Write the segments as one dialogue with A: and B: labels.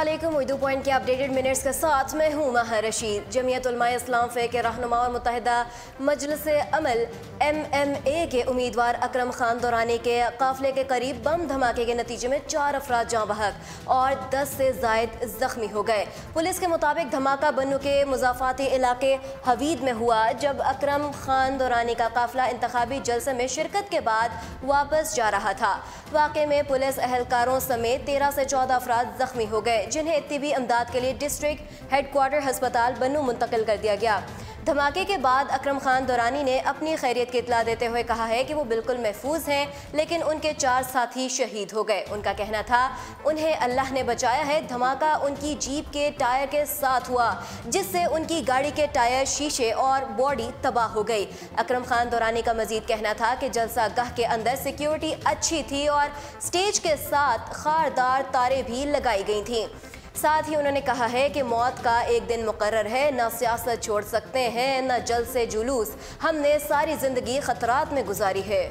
A: अस्सलामुअलैकुम। उर्दू पॉइंट के updated minutes के साथ मैं हूँ महर रशीद। जमीयत उलमा इस्लाम फ़े के रहनुमा और मुत्तहिदा मजलिस अमल MMA के उम्मीदवार अकरम खान दुरानी के काफिले के करीब बम धमाके के नतीजे में 4 अफराद जाँ बहक और 10 से ज़ायद जख्मी हो गए। पुलिस के मुताबिक धमाका बन्नू के मुजाफाती इलाके हवीद में हुआ, जब अकरम खान दुरानी का काफिला इंतखाबी जलसे में शिरकत के बाद वापस जा रहा था। वाक़े में पुलिस एहलकारों समेत 13 से 14 अफराद जख्मी हो गए, जिन्हें तिबी इमदाद के लिए डिस्ट्रिक्ट हेडक्वार्टर अस्पताल बन्नू मुंतकिल कर दिया गया। धमाके के बाद अकरम खान दुरानी ने अपनी खैरियत की इत्तला देते हुए कहा है कि वो बिल्कुल महफूज हैं, लेकिन उनके 4 साथी शहीद हो गए। उनका कहना था उन्हें अल्लाह ने बचाया है। धमाका उनकी जीप के टायर के साथ हुआ, जिससे उनकी गाड़ी के टायर, शीशे और बॉडी तबाह हो गई। अकरम खान दुरानी का मजीद कहना था कि जलसा गाह के अंदर सिक्योरिटी अच्छी थी और स्टेज के साथ खारदार तारें भी लगाई गई थीं। साथ ही उन्होंने कहा है कि मौत का एक दिन मुकर्रर है, न सियासत छोड़ सकते हैं न जलसे जुलूस। हमने सारी जिंदगी खतरात में गुजारी है।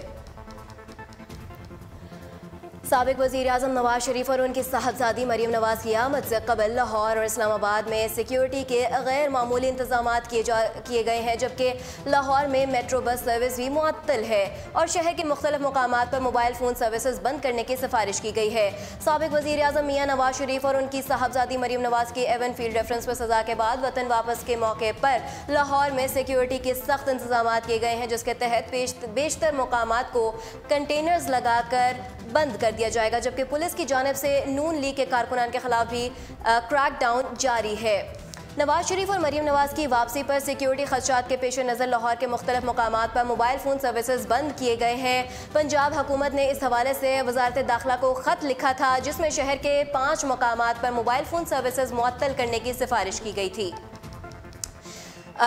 A: साबिक वज़ीर आज़म नवाज शरीफ और उनकी साहबजादी मरीम नवाज की आमद से कबल लाहौर और इस्लामाबाद में सिक्योरिटी के गैर मामूली इंतजामात किए गए हैं, जबकि लाहौर में मेट्रो बस सर्विस भी मुअत्तल है और शहर के मुख्तलिफ मकामात पर मोबाइल फ़ोन सर्विसेज बंद करने की सिफारिश की गई है। साबिक वज़ीर आज़म मियाँ नवाज शरीफ और उनकी साहबजादी मरीम नवाज की एवन फील्ड रेफरेंस पर सज़ा के बाद वतन वापस के मौके पर लाहौर में सिक्योरिटी के सख्त इंतजामात किए गए हैं, जिसके तहत बेशतर मकामात को कंटेनर्स लगाकर बंद कर दिया जाएगा, जबकि पुलिस की जानिब से नून लीग के कारकुनान के खिलाफ भी क्रैकडाउन जारी है। नवाज शरीफ और मरीम नवाज की वापसी पर सिक्योरिटी खदशात के पेश नज़र लाहौर के मुख्तलिफ मकामात पर मोबाइल फ़ोन सर्विसेज बंद किए गए हैं। पंजाब हुकूमत ने इस हवाले से वज़ारत दाखिला को ख़त लिखा था, जिसमें शहर के 5 मकामात पर मोबाइल फ़ोन सर्विसेज मुअत्तल करने की सिफारिश की गई थी।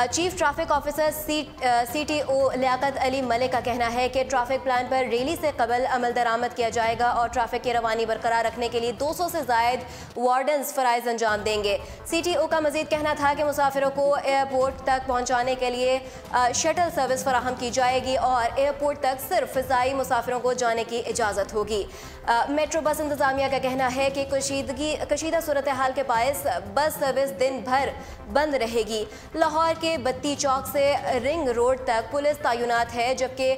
A: Chief traffic officer CTO Liaquat Ali Malik का कहना है कि ट्रैफिक प्लान पर रैली से कबल अमल दरामद किया जाएगा और ट्रैफिक की रवानी बरकरार रखने के लिए 200 से ज़ायद वार्डन्स फ़राइज़ अंजाम देंगे। CTO का मजीद कहना था कि मुसाफिरों को एयरपोर्ट तक पहुँचाने के लिए शटल सर्विस फराहम की जाएगी और एयरपोर्ट तक सिर्फ फ़िज़ाई मुसाफिरों को जाने की इजाज़त होगी। मेट्रो बस इंतज़ामिया का कहना है कि कशीदा सूरत हाल के बायस बस सर्विस दिन भर बंद रहेगी। लाहौर के बत्ती चौक से रिंग रोड तक पुलिस तैनात है, जबकि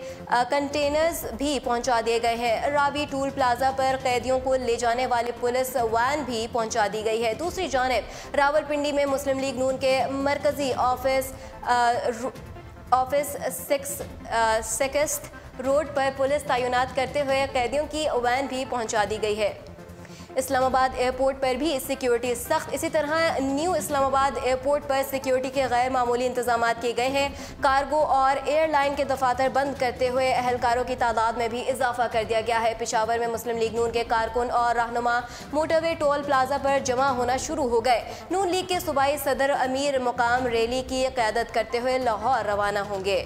A: कंटेनर्स भी पहुंचा दिए गए हैं। रावी टूल प्लाजा पर कैदियों को ले जाने वाली पुलिस वैन भी पहुंचा दी गई है। दूसरी जानिब रावलपिंडी में मुस्लिम लीग नून के मरकजी ऑफिस 6 रोड पर पुलिस तैनात करते हुए कैदियों की वैन भी पहुंचा दी गई है। इस्लामाबाद एयरपोर्ट पर भी सिक्योरिटी सख्त। इसी तरह न्यू इस्लामाबाद एयरपोर्ट पर सिक्योरिटी के गैर मामूली इंतजाम किए गए हैं। कार्गो और एयरलाइन के दफातर बंद करते हुए अहलकारों की तादाद में भी इजाफा कर दिया गया है। पेशावर में मुस्लिम लीग नून के कारकुन और रहनुमा मोटरवे टोल प्लाजा पर जमा होना शुरू हो गए। नून लीग के सूबाई सदर अमीर मुकाम रैली की क़यादत करते हुए लाहौर रवाना होंगे।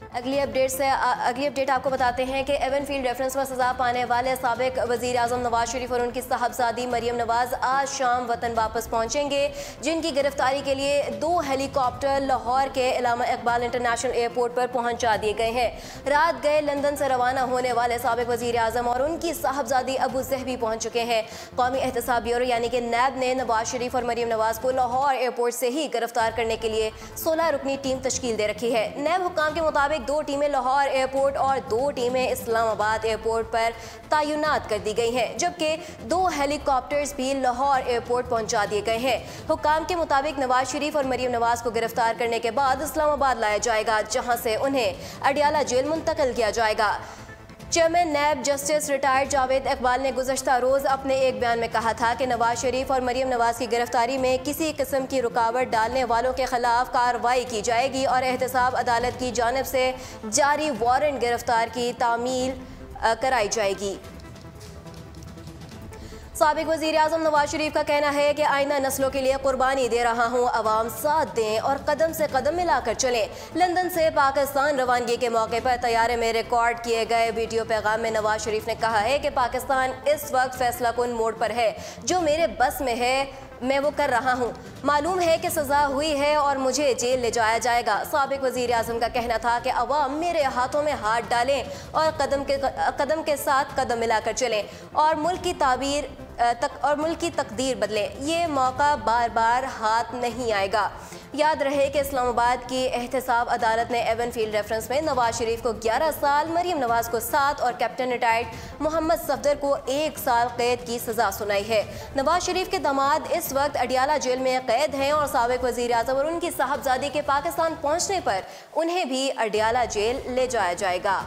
A: अगली अपडेट आपको बताते हैं कि एवन फील्ड रेफरेंस में सज़ा पाने वाले साबिक वज़ीर आज़म नवाज शरीफ और उनकी साहबजादी मरीम नवाज आज शाम वतन वापस पहुंचेंगे, जिनकी गिरफ्तारी के लिए 2 हेलीकॉप्टर लाहौर के इलामा इकबाल इंटरनेशनल एयरपोर्ट पर पहुंचा दिए गए हैं। रात गए लंदन से रवाना होने वाले साबिक वज़ीर आज़म और उनकी साहबजादी अबू ज़हबी पहुँच चुके हैं। कौमी एहतसाब ब्यूरो यानी कि नैब ने नवाज शरीफ और मरीम नवाज को लाहौर एयरपोर्ट से ही गिरफ्तार करने के लिए 16 रुकनी टीम तश्कील दे रखी है। नैब हुक्काम के मुताबिक 2 टीमें लाहौर एयरपोर्ट और 2 टीमें इस्लामाबाद एयरपोर्ट पर तैनात कर दी गई हैं, जबकि 2 हेलीकॉप्टर्स भी लाहौर एयरपोर्ट पहुंचा दिए गए हैं। हुक्काम के मुताबिक नवाज शरीफ और मरीम नवाज को गिरफ्तार करने के बाद इस्लामाबाद लाया जाएगा, जहां से उन्हें अडियाला जेल मुंतकिल किया जाएगा। Chairman NAB justice retired Javed Iqbal ने गुज़श्ता रोज़ अपने एक बयान में कहा था कि नवाज शरीफ और मरीम नवाज की गिरफ्तारी में किसी किस्म की रुकावट डालने वालों के खिलाफ कार्रवाई की जाएगी और एहतसाब अदालत की जानिब से जारी वारंट गिरफ्तार की तामील कराई जाएगी। साबिक वज़ीर आज़म नवाज शरीफ का कहना है कि आइंदा नस्लों के लिए कुर्बानी दे रहा हूँ, अवाम साथ दें और कदम से कदम मिलाकर चलें। लंदन से पाकिस्तान रवानगी के मौके पर तैयारे में रिकॉर्ड किए गए वीडियो पैगाम में नवाज शरीफ ने कहा है कि पाकिस्तान इस वक्त फैसला कुन मोड़ पर है। जो मेरे बस में है मैं वो कर रहा हूँ। मालूम है कि सजा हुई है और मुझे जेल ले जाया जाएगा। साबिक वजीर आज़म का कहना था कि अवाम मेरे हाथों में हाथ डालें और कदम के साथ कदम मिलाकर चलें और मुल्क की तकदीर बदलें। ये मौका बार बार हाथ नहीं आएगा। याद रहे कि इस्लामाबाद की एहतसाब अदालत ने एवनफील्ड रेफरेंस में नवाज शरीफ को 11 साल, मरीम नवाज को 7 और कैप्टन रिटायर्ड मोहम्मद सफदर को 1 साल कैद की सजा सुनाई है। नवाज शरीफ के दामाद इस वक्त अडियाला जेल में कैद हैं और साबिक वजीर आज़म और उनकी साहबजादी के पाकिस्तान पहुंचने पर उन्हें भी अडियाला जेल ले जाया जाएगा।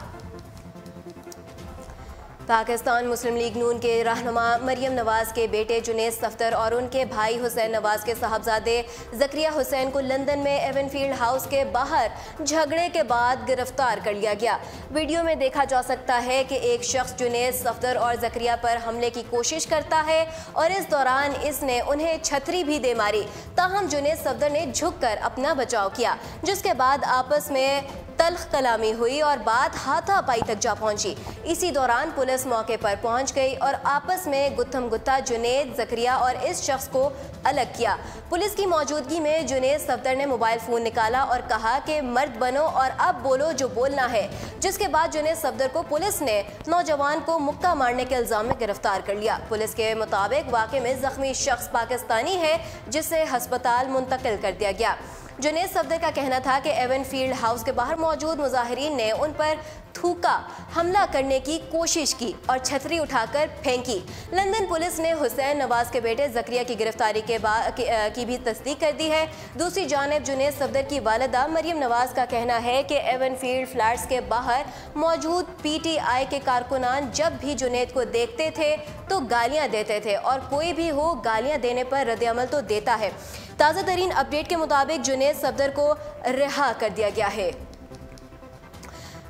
A: पाकिस्तान मुस्लिम लीग नून के रहनुमा मरीम नवाज के बेटे जुनेद सफदर और उनके भाई हुसैन नवाज के साहबजादे ज़करिया हुसैन को लंदन में एवनफील्ड हाउस के बाहर झगड़े के बाद गिरफ्तार कर लिया गया। वीडियो में देखा जा सकता है कि एक शख्स जुनेद सफदर और ज़करिया पर हमले की कोशिश करता है और इस दौरान इसने उन्हें छतरी भी दे मारी। ताहम जुनेद सफदर ने झुककर अपना बचाव किया, जिसके बाद आपस में तल्ख कलामी हुई और बात हाथापाई तक जा पहुंची। इसी दौरान पुलिस मौके पर पहुंच गई और आपस में गुत्थम गुत्था जुनेद, ज़करिया और इस शख्स को अलग किया। पुलिस की मौजूदगी में जुनेद सफदर ने मोबाइल फ़ोन निकाला और कहा कि मर्द बनो और अब बोलो जो बोलना है, जिसके बाद जुनेद सफदर को पुलिस ने नौजवान को मुक्का मारने के इल्ज़ाम में गिरफ्तार कर लिया। पुलिस के मुताबिक वाक़े में ज़ख्मी शख्स पाकिस्तानी है, जिसे हस्पताल मुंतकिल कर दिया गया। जुनेद सफदर का कहना था कि एवनफील्ड हाउस के बाहर मौजूद मुजाहिरीन ने उन पर थूका, हमला करने की कोशिश की और छतरी उठाकर फेंकी। लंदन पुलिस ने हुसैन नवाज के बेटे ज़करिया की गिरफ्तारी की भी तस्दीक कर दी है। दूसरी जानिब जुनेद सफदर की वालिदा मरीम नवाज का कहना है कि एवनफील्ड फ्लैट्स के बाहर मौजूद PTI के कारकुनान जब भी जुनेद को देखते थे तो गालियां देते थे और कोई भी हो गालियां देने पर रद्द-ए-अमल तो देता है। ताज़ा तरीन अपडेट के मुताबिक जुनेद सफदर को रिहा कर दिया गया है।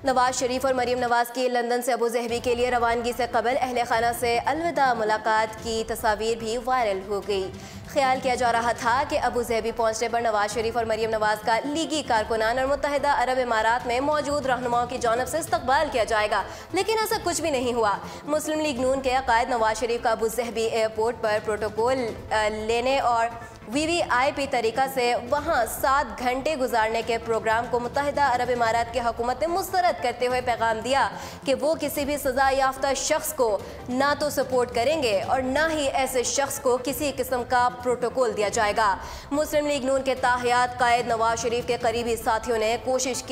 A: नवाज शरीफ और मरीम नवाज की लंदन से अबू ज़हबी के लिए रवानगी से कबल अहले खाना से अलविदा मुलाकात की तस्वीर भी वायरल हो गई। ख्याल किया जा रहा था कि अबू ज़हबी पहुंचने पर नवाज शरीफ और मरीम नवाज का लीगी कारकुनान और मुत्तहिदा अरब इमारात में मौजूद रहनुमाओं की जानब से इस्तकबाल किया जाएगा, लेकिन ऐसा कुछ भी नहीं हुआ। मुस्लिम लीग नून के कायद नवाज शरीफ का अबू ज़हबी एयरपोर्ट पर प्रोटोकॉल लेने और VVIP तरीका से वहां 7 घंटे गुजारने के प्रोग्राम को मुत्तहिदा अरब इमारात की हुकूमत ने मुस्तरद करते हुए पैगाम दिया कि वो किसी भी सजा याफ्ता शख्स को ना तो सपोर्ट करेंगे और ना ही ऐसे शख्स को किसी किस्म का प्रोटोकॉल दिया जाएगा। मुस्लिम लीग नून के ताहियात कायद नवाज शरीफ के करीबी साथियों ने कोशिश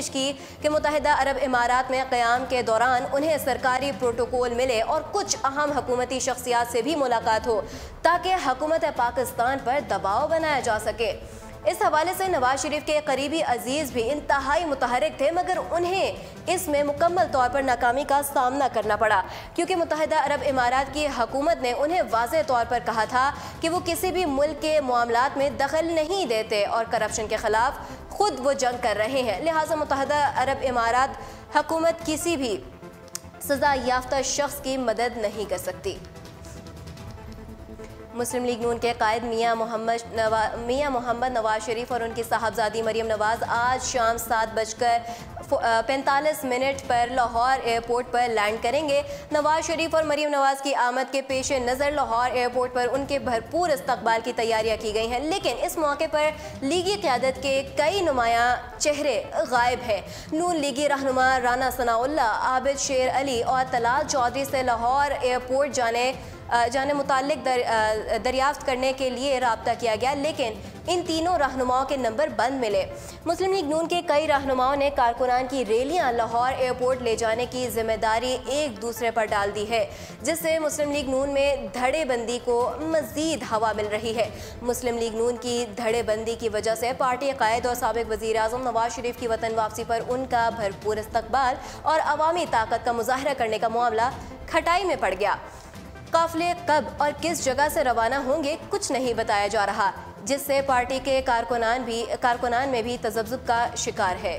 A: की कि मुत्तहिदा अरब इमारात में क़याम के दौरान उन्हें सरकारी प्रोटोकॉल मिले और कुछ अहम हुकूमती शख्सियात से भी मुलाकात हो, ताकि हुकूमत पाकिस्तान पर दबाव बनाया जा सके। इस हवाले से नवाज शरीफ के करीबी अजीज भी इंतहाई मुतहरिक थे, मगर उन्हें इसमें मुकम्मल तौर पर नाकामी का सामना करना पड़ा, क्योंकि मुत्तहिदा अरब इमारात की हुकूमत ने उन्हें वाज़ेह तौर पर कहा था कि वो किसी भी मुल्क के मामलात में दखल नहीं देते और करप्शन के खिलाफ खुद वो जंग कर रहे हैं। लिहाजा मुत्तहिदा अरब इमारात हुकूमत किसी भी सजा याफ्ता शख्स की मदद नहीं कर सकती। मुस्लिम लीग नून के कायद मियां मोहम्मद नवाज शरीफ और उनकी साहबजादी मरीम नवाज आज शाम 7:45 पर लाहौर एयरपोर्ट पर लैंड करेंगे। नवाज शरीफ और मरीम नवाज की आमद के पेश नज़र लाहौर एयरपोर्ट पर उनके भरपूर इस्तकबाल की तैयारियां की गई हैं, लेकिन इस मौके पर लीगी क़यादत के कई नुमायां चेहरे गायब हैं। नून लीगी रहनुमा राना सनाउल्लाह, आबिद शेर अली और तलाल चौधरी से लाहौर एयरपोर्ट जाने मुताल्लिक दरियाफ्त करने के लिए रब्ता किया गया, लेकिन इन तीनों रहनुमाओं के नंबर बंद मिले। मुस्लिम लीग नून के कई रहनुमाओं ने कारकुनान की रैलियां लाहौर एयरपोर्ट ले जाने की जिम्मेदारी एक दूसरे पर डाल दी है, जिससे मुस्लिम लीग नून में धड़ेबंदी को मज़ीद हवा मिल रही है। मुस्लिम लीग नून की धड़ेबंदी की वजह से पार्टी कायद और साबिक वज़ीर आज़म नवाज शरीफ की वतन वापसी पर उनका भरपूर इस्तकबाल और अवामी ताकत का मुजाहरा करने का मामला खटाई में पड़ गया। काफिले कब और किस जगह से रवाना होंगे कुछ नहीं बताया जा रहा, जिससे पार्टी के कारकुनान में भी तज़ब्ज़ुब का शिकार है।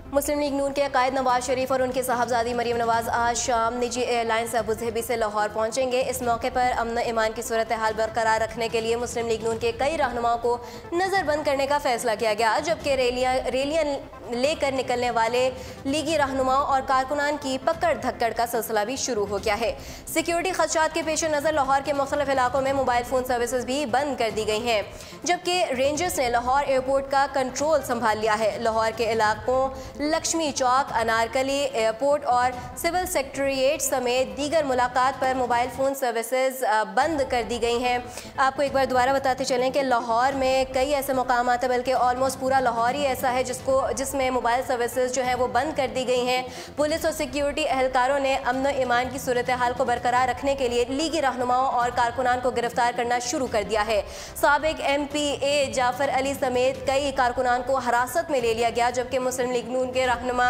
A: मुस्लिम लीग नून के कायद नवाज शरीफ और उनकी साहबजादी मरीम नवाज आज शाम निजी एयरलाइन से अबूधाबी से लाहौर पहुंचेंगे। इस मौके पर अमन ईमान की सूरत हाल बरकरार रखने के लिए मुस्लिम लीग नून के कई रहनुमाओं को नज़रबंद करने का फैसला किया गया, जबकि रैलियां लेकर निकलने वाले लीगी रहनुमाओं और कारकुनान की पकड़ धक्कड़ का सिलसिला भी शुरू हो गया है। सिक्योरिटी खदशात के पेश नज़र लाहौर के मुख्तलिफ इलाकों में मोबाइल फ़ोन सर्विसेज भी बंद कर दी गई हैं, जबकि रेंजर्स ने लाहौर एयरपोर्ट का कंट्रोल संभाल लिया है। लाहौर के इलाकों लक्ष्मी चौक, अनारकली एयरपोर्ट और सिविल सेक्रेटेरिएट समेत दीगर मुलाकात पर मोबाइल फ़ोन सर्विसेज बंद कर दी गई हैं। आपको एक बार दोबारा बताते चलें कि लाहौर में कई ऐसे मकाम आते, बल्कि ऑलमोस्ट पूरा लाहौर ही ऐसा है जिसमें मोबाइल सर्विसेज जो है वो बंद कर दी गई हैं। पुलिस और सिक्योरिटी एहलकारों ने अमन ईमान की सूरत हाल को बरकरार रखने के लिए लीगी रहनुमाओं और कारकुनान को गिरफ्तार करना शुरू कर दिया है। साबिक MPA जाफर अली समेत कई कारकुनान को हिरासत में ले लिया गया, जबकि मुस्लिम लीग नून के रहनुमा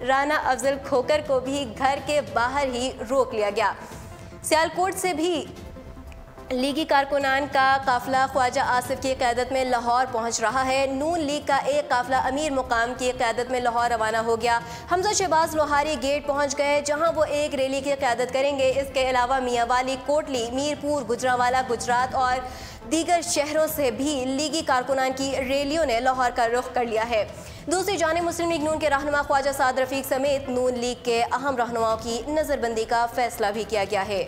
A: राना अफजल खोकर को भी घर के बाहर ही रोक लिया गया। सियालकोट से भी लीगी कारकुनान का काफिला ख्वाजा आसिफ की क़यादत में लाहौर पहुंच रहा है। नून लीग का एक काफिला अमीर मुकाम की क़यादत में लाहौर रवाना हो गया। हमजा शहबाज लोहारी गेट पहुंच गए, जहां वो एक रैली की क़यादत करेंगे। इसके अलावा मियांवाली, कोटली, मीरपुर, गुजरांवाला, गुजरात और दीगर शहरों से भी लीगी कारकुनान की रैलियों ने लाहौर का रुख कर लिया है। दूसरी जानिब मुस्लिम लीग नून के रहनुमा ख्वाजा साद रफीक समेत नून लीग के अहम रहनुमाओं की नज़रबंदी का फैसला भी किया गया है।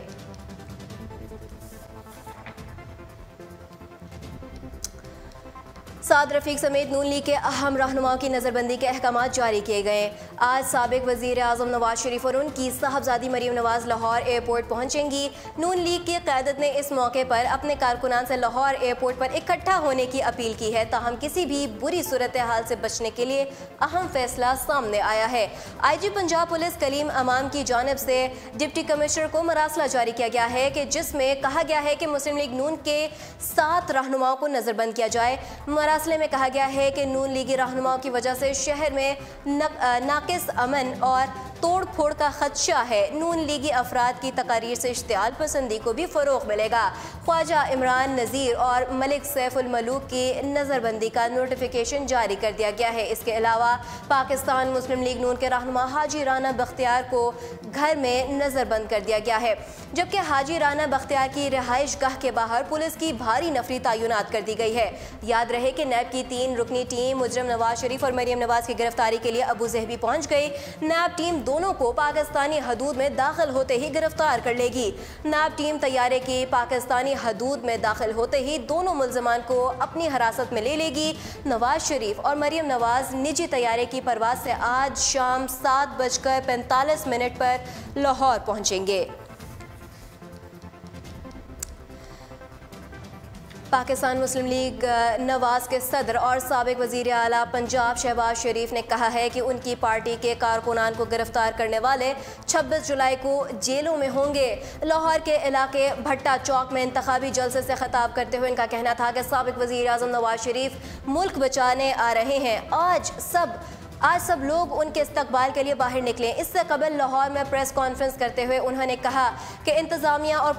A: साद रफीक समेत नून लीग के अहम रहनुमाओं की नज़रबंदी के अहकाम जारी किए गए। आज साबिक वज़ीर आज़म नवाज शरीफ और उनकी साहबजादी मरीम नवाज लाहौर एयरपोर्ट पहुंचेंगी। नून लीग की क़यादत ने इस मौके पर अपने कारकुनान से लाहौर एयरपोर्ट पर इकट्ठा होने की अपील की है, ताहम किसी भी बुरी सूरत हाल से बचने के लिए अहम फैसला सामने आया है। IG पंजाब पुलिस कलीम अमाम की जानिब से डिप्टी कमिश्नर को मरासला जारी किया गया है कि जिसमें कहा गया है कि मुस्लिम लीग नून के 7 रहनुमाओं को नज़रबंद किया जाए। मरासले में कहा गया है कि नून लीगी रहनुमाओं की वजह से शहर में नाकिस अमन और तोड़ फोड़ का खदशा है। नून लीगी अफराद की तकारीर से इश्तियाल पसंदी को भी फ़रोग़ मिलेगा। ख्वाजा इमरान नज़ीर और मलिक सैफुल मलूक की नज़रबंदी का नोटिफिकेशन जारी कर दिया गया है। इसके अलावा पाकिस्तान मुस्लिम लीग नून के रहनुमा हाजी राना बख्तियार को घर में नज़रबंद कर दिया गया है, जबकि हाजी राना बख्तियार की रिहाइश गाह के बाहर पुलिस की भारी नफरी तैनात कर दी गई है। याद रहे कि नैब की 3 रुकनी टीम मुजरम नवाज शरीफ और मरीम नवाज की गिरफ्तारी के लिए अबूधाबी पहुंच गई। नैब टीम दोनों को पाकिस्तानी हदूद में दाखिल होते ही गिरफ्तार कर लेगी। नैब टीम तैयारे की पाकिस्तानी हदूद में दाखिल होते ही दोनों मुल्ज़मान को अपनी हिरासत में ले लेगी। नवाज शरीफ और मरीम नवाज निजी तैयारे की परवाज से आज शाम 7:45 पर लाहौर पहुंचेंगे। पाकिस्तान मुस्लिम लीग नवाज के सदर और साबिक वज़ीर आला पंजाब शहबाज शरीफ ने कहा है कि उनकी पार्टी के कारकुनान को गिरफ्तार करने वाले 26 जुलाई को जेलों में होंगे। लाहौर के इलाके भट्टा चौक में इंतखाबी जलसे से खिताब करते हुए इनका कहना था कि साबिक वज़ीर आज़म नवाज शरीफ मुल्क बचाने आ रहे हैं। आज सब लोग उनके इस्तकबाल के लिए बाहर निकले। इससे कबल लाहौर में प्रेस कॉन्फ्रेंस करते हुए उन्होंने कहा कि इंतज़ामिया और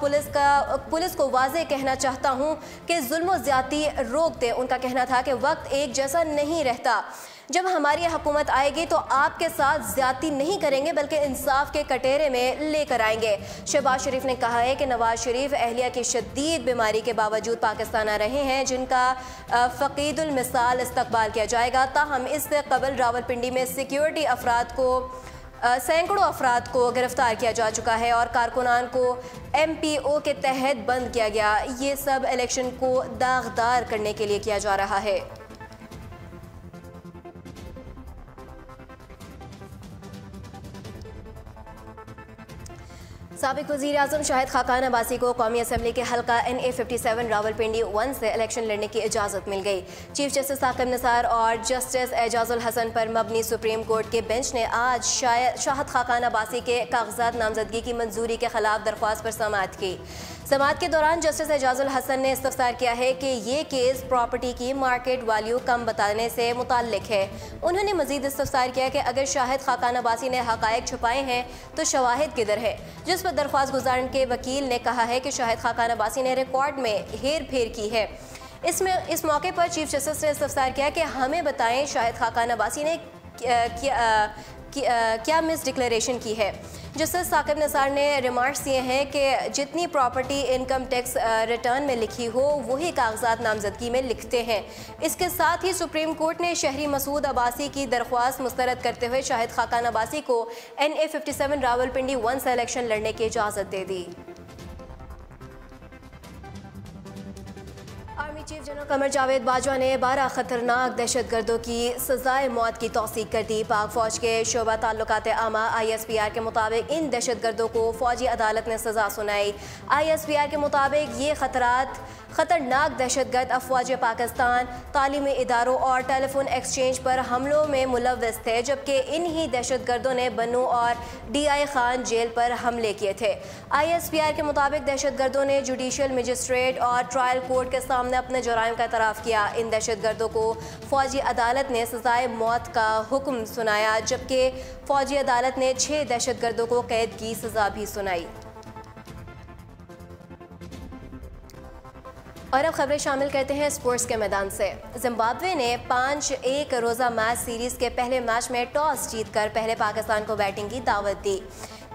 A: पुलिस को वाज़े कहना चाहता हूँ कि जुल्म ज़्यादती रोक दें। उनका कहना था कि वक्त एक जैसा नहीं रहता। जब हमारी हुकूमत आएगी तो आपके साथ ज़्यादती नहीं करेंगे, बल्कि इंसाफ के कटोरे में लेकर आएंगे। शहबाज शरीफ ने कहा है कि नवाज शरीफ अहलिया की शदीद बीमारी के बावजूद पाकिस्तान आ रहे हैं, जिनका फ़क़ीदुल मिसाल इस्तकबाल किया जाएगा। ताहम इससे कबल रावलपिंडी में सिक्योरिटी सैकड़ों अफराद को गिरफ्तार किया जा चुका है और कारकुनान को MPO के तहत बंद किया गया। ये सब इलेक्शन को दागदार करने के लिए किया जा रहा है। साबिक वज़ीर आज़म शाहिद खाकान अब्बासी को कौमी असम्बली के हल्का NA 57 रावलपिंडी 1 से इलेक्शन लड़ने की इजाज़त मिल गई। चीफ जस्टिस साकिब निसार और जस्टिस एजाजुल हसन पर मबनी सुप्रीम कोर्ट के बेंच ने आज शाहिद खाकान अब्बासी के कागजात नामजदगी की मंजूरी के खिलाफ दरख्वास्त पर समाअत की। समाअत के दौरान जस्टिस एजाजुल हसन ने इस्तफसार किया है कि ये केस प्रॉपर्टी की मार्केट वैल्यू कम बताने से मुताल्लिक है। उन्होंने मजीद इस्तफसार किया कि अगर शाहिद खाकान अब्बासी ने हक़ाइक़ छुपाए हैं तो शवाहिद किधर है, जिस पर दरख्वास्त गुज़ारन के वकील ने कहा है कि शाहिद खाकान अब्बासी ने रिकॉर्ड में हेर फेर की है। इस मौके पर चीफ जस्टिस ने इस्तफसार किया कि हमें बताएं शाहिद खाकान अब्बासी ने क्या मिस डिक्लेरेशन की है। जस्टिस साकिब निसार ने रिमार्क्स दिए हैं कि जितनी प्रॉपर्टी इनकम टैक्स रिटर्न में लिखी हो वही कागजात नामजदगी में लिखते हैं। इसके साथ ही सुप्रीम कोर्ट ने शहरी मसूद अब्बासी की दरख्वास्त मुस्तरद करते हुए शाहिद खाकान अब्बासी को NA 57 रावलपिंडी 1 से इलेक्शन लड़ने की इजाज़त दे दी। Army chief general Qamar Javed Bajwa ने 12 खतरनाक दहशतगर्दों की सजाए मौत की तौसीक कर दी। पाक फौज के शोबा ताल्लुकात आमा ISPR के मुताबिक इन दहशतगर्दों को फौजी अदालत ने सजा सुनाई। ISPR के मुताबिक ये खतरनाक दहशतगर्द अफवाज पाकिस्तान तालीमी इदारों और टेलीफोन एक्सचेंज पर हमलों में मुलव्वस थे, जबकि इन्हीं दहशतगर्दों ने बनू और DI खान जेल पर हमले किए थे। ISPR के मुताबिक दहशतगर्दों ने जुडिशल मजिस्ट्रेट और ट्रायल कोर्ट के सामने अपने जुराइम का एतराफ़ किया। इन दहशतगर्दों को फौजी अदालत ने सजाए मौत का हुक्म सुनाया, जबकि फौजी अदालत ने 6 दहशतगर्दों को कैद की सजा भी सुनाई। और अब खबरें शामिल करते हैं स्पोर्ट्स के मैदान से। जिम्बाब्वे ने 5-1 रोज़ा मैच सीरीज़ के पहले मैच में टॉस जीतकर पहले पाकिस्तान को बैटिंग की दावत दी।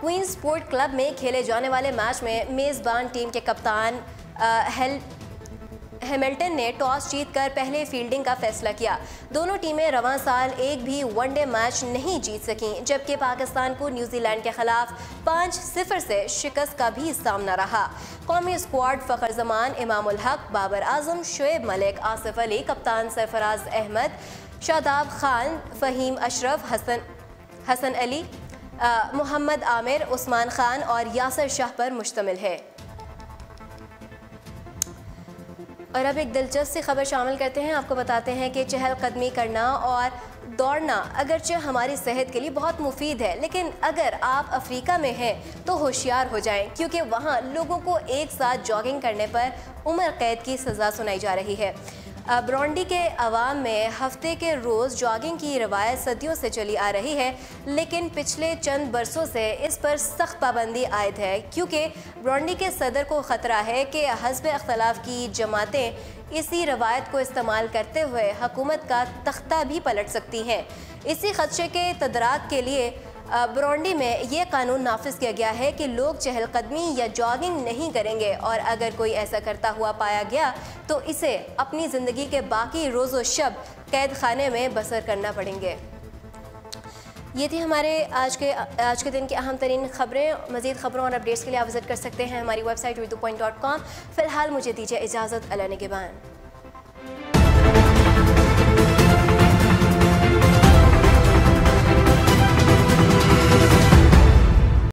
A: क्वींस स्पोर्ट क्लब में खेले जाने वाले मैच में मेज़बान टीम के कप्तान हैमिल्टन ने टॉस जीतकर पहले फील्डिंग का फैसला किया। दोनों टीमें रवां साल एक भी वनडे मैच नहीं जीत सकीं, जबकि पाकिस्तान को न्यूजीलैंड के खिलाफ 5-0 से शिकस्त का भी सामना रहा। कौमी स्क्वाड फ़खर जमान, इमाम उल हक, बाबर आजम, शुएब मलिक, आसिफ अली, कप्तान सरफराज अहमद, शादाब खान, फ़हीम अशरफ, हसन अली, मोहम्मद आमिर, उस्मान खान और यासर शाह पर मुश्तमिल है। और अब एक दिलचस्प सी खबर शामिल करते हैं। आपको बताते हैं कि चहलकदमी करना और दौड़ना अगरचे हमारी सेहत के लिए बहुत मुफीद है, लेकिन अगर आप अफ्रीका में हैं तो होशियार हो जाएं, क्योंकि वहाँ लोगों को एक साथ जॉगिंग करने पर उम्र कैद की सज़ा सुनाई जा रही है। ब्रोंडी के अवाम में हफ्ते के रोज़ जॉगिंग की रवायत सदियों से चली आ रही है, लेकिन पिछले चंद बरसों से इस पर सख्त पाबंदी आयद है, क्योंकि ब्रोंडी के सदर को ख़तरा है कि हस्ब अख्तलाफ की जमातें इसी रवायत को इस्तेमाल करते हुए हुकूमत का तख्ता भी पलट सकती हैं। इसी खदशे के तदराक के लिए ब्रोंडी में ये कानून नाफिज किया गया है कि लोग चहलकदमी या जॉगिंग नहीं करेंगे, और अगर कोई ऐसा करता हुआ पाया गया तो इसे अपनी ज़िंदगी के बाकी रोज़ो शब कैद खाने में बसर करना पड़ेंगे। ये थी हमारे आज के दिन की अहम तरीन खबरें। मज़ीद खबरों और अपडेट्स के लिए आप विज़िट कर सकते हैं हमारी वेबसाइट urdu.com। फ़िलहाल मुझे दीजिए इजाज़त। अल्लाह निगहबान।